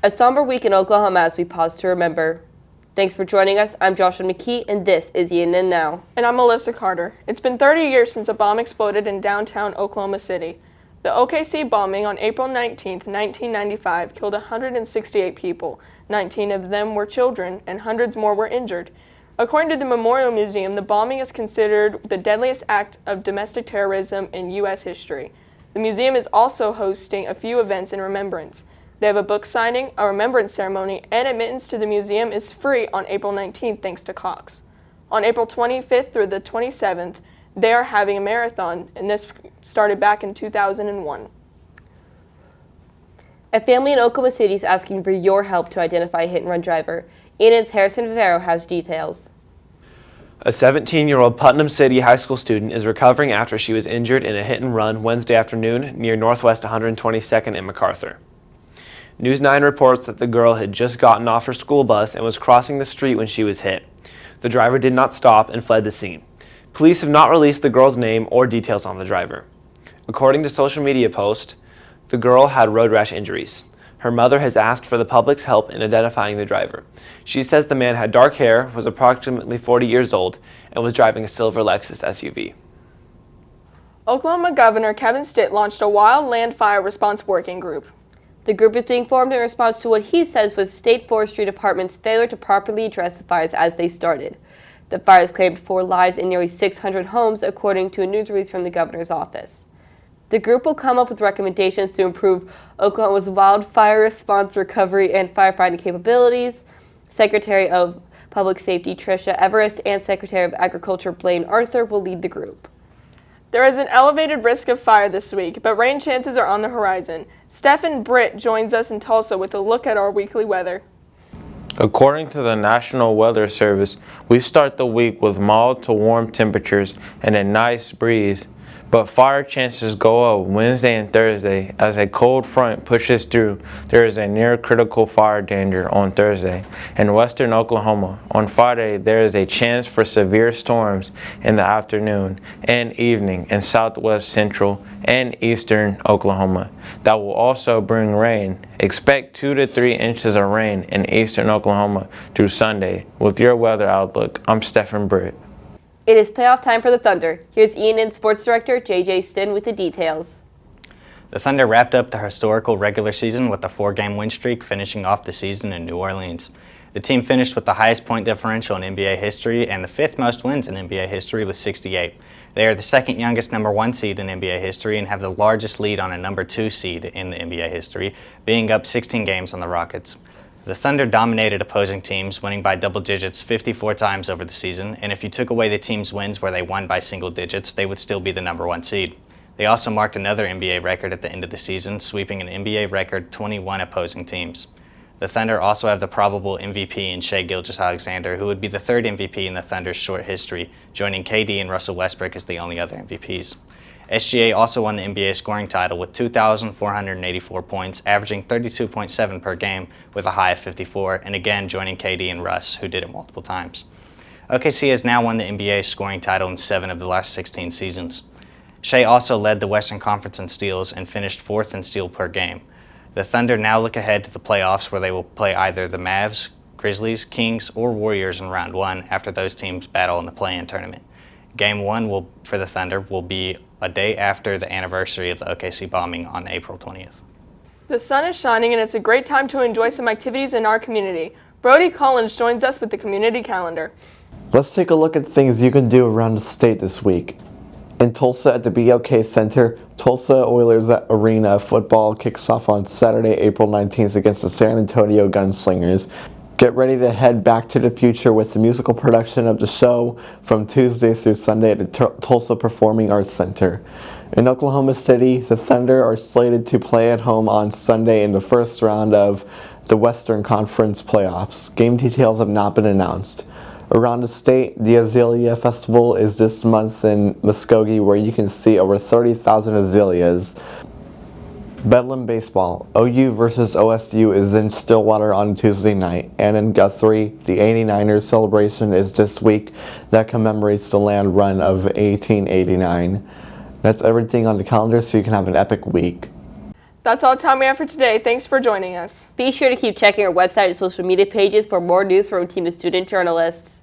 A somber week in Oklahoma as we pause to remember. Thanks for joining us. I'm Joshua McKee, and this is ENN Now. And I'm Melissa Carter. It's been 30 years since a bomb exploded in downtown Oklahoma City. The OKC bombing on April 19, 1995 killed 168 people. 19 of them were children, and hundreds more were injured. According to the Memorial Museum, the bombing is considered the deadliest act of domestic terrorism in U.S. history. The museum is also hosting a few events in remembrance. They have a book signing, a remembrance ceremony, and admittance to the museum is free on April 19th thanks to Cox. On April 25th through the 27th, they are having a marathon, and this started back in 2001. A family in Oklahoma City is asking for your help to identify a hit-and-run driver. ENN's Harrison Vivero has details. A 17-year-old Putnam City high school student is recovering after she was injured in a hit-and-run Wednesday afternoon near Northwest 122nd and MacArthur. News 9 reports that the girl had just gotten off her school bus and was crossing the street when she was hit. The driver did not stop and fled the scene. Police have not released the girl's name or details on the driver. According to social media posts, the girl had road rash injuries. Her mother has asked for the public's help in identifying the driver. She says the man had dark hair, was approximately 40 years old, and was driving a silver Lexus SUV. Oklahoma Governor Kevin Stitt launched a wildland fire response working group. The group is being formed in response to what he says was State Forestry Department's failure to properly address the fires as they started. The fires claimed 4 lives in nearly 600 homes, according to a news release from the governor's office. The group will come up with recommendations to improve Oklahoma's wildfire response, recovery, and firefighting capabilities. Secretary of Public Safety Tricia Everest and Secretary of Agriculture Blaine Arthur will lead the group. There is an elevated risk of fire this week, but rain chances are on the horizon. Stephen Britt joins us in Tulsa with a look at our weekly weather. According to the National Weather Service, we start the week with mild to warm temperatures and a nice breeze, but fire chances go up Wednesday and Thursday as a cold front pushes through. There is a near critical fire danger on Thursday in western Oklahoma. On Friday, there is a chance for severe storms in the afternoon and evening in southwest central and eastern Oklahoma. That will also bring rain. Expect 2 to 3 inches of rain in eastern Oklahoma through Sunday. With your weather outlook, I'm Stephen Britt. It is playoff time for the Thunder. Here's ENN Sports Director J.J. Stehn with the details. The Thunder wrapped up the historical regular season with a 4-game win streak, finishing off the season in New Orleans. The team finished with the highest point differential in NBA history and the 5th most wins in NBA history with 68. They are the 2nd youngest number 1 seed in NBA history and have the largest lead on a number 2 seed in the NBA history, being up 16 games on the Rockets. The Thunder dominated opposing teams, winning by double digits 54 times over the season, and if you took away the team's wins where they won by single digits, they would still be the number 1 seed. They also marked another NBA record at the end of the season, sweeping an NBA record 21 opposing teams. The Thunder also have the probable MVP in Shai Gilgeous-Alexander, who would be the 3rd MVP in the Thunder's short history, joining KD and Russell Westbrook as the only other MVPs. SGA also won the NBA scoring title with 2,484 points, averaging 32.7 per game with a high of 54, and again joining KD and Russ, who did it multiple times. OKC has now won the NBA scoring title in 7 of the last 16 seasons. Shai also led the Western Conference in steals and finished 4th in steal per game. The Thunder now look ahead to the playoffs, where they will play either the Mavs, Grizzlies, Kings, or Warriors in round 1 after those teams battle in the play-in tournament. Game 1 for the Thunder will be a day after the anniversary of the OKC bombing on April 20th. The sun is shining and it's a great time to enjoy some activities in our community. Brody Collins joins us with the community calendar. Let's take a look at things you can do around the state this week. In Tulsa at the BOK Center, Tulsa Oilers Arena football kicks off on Saturday, April 19th against the San Antonio Gunslingers. Get ready to head back to the future with the musical production of the show from Tuesday through Sunday at the Tulsa Performing Arts Center. In Oklahoma City, the Thunder are slated to play at home on Sunday in the first round of the Western Conference playoffs. Game details have not been announced. Around the state, the Azalea Festival is this month in Muskogee, where you can see over 30,000 azaleas. Bedlam Baseball. OU versus OSU is in Stillwater on Tuesday night. And in Guthrie, the 89ers celebration is this week that commemorates the land run of 1889. That's everything on the calendar, so you can have an epic week. That's all the time we have for today. Thanks for joining us. Be sure to keep checking our website and social media pages for more news from a team of student journalists.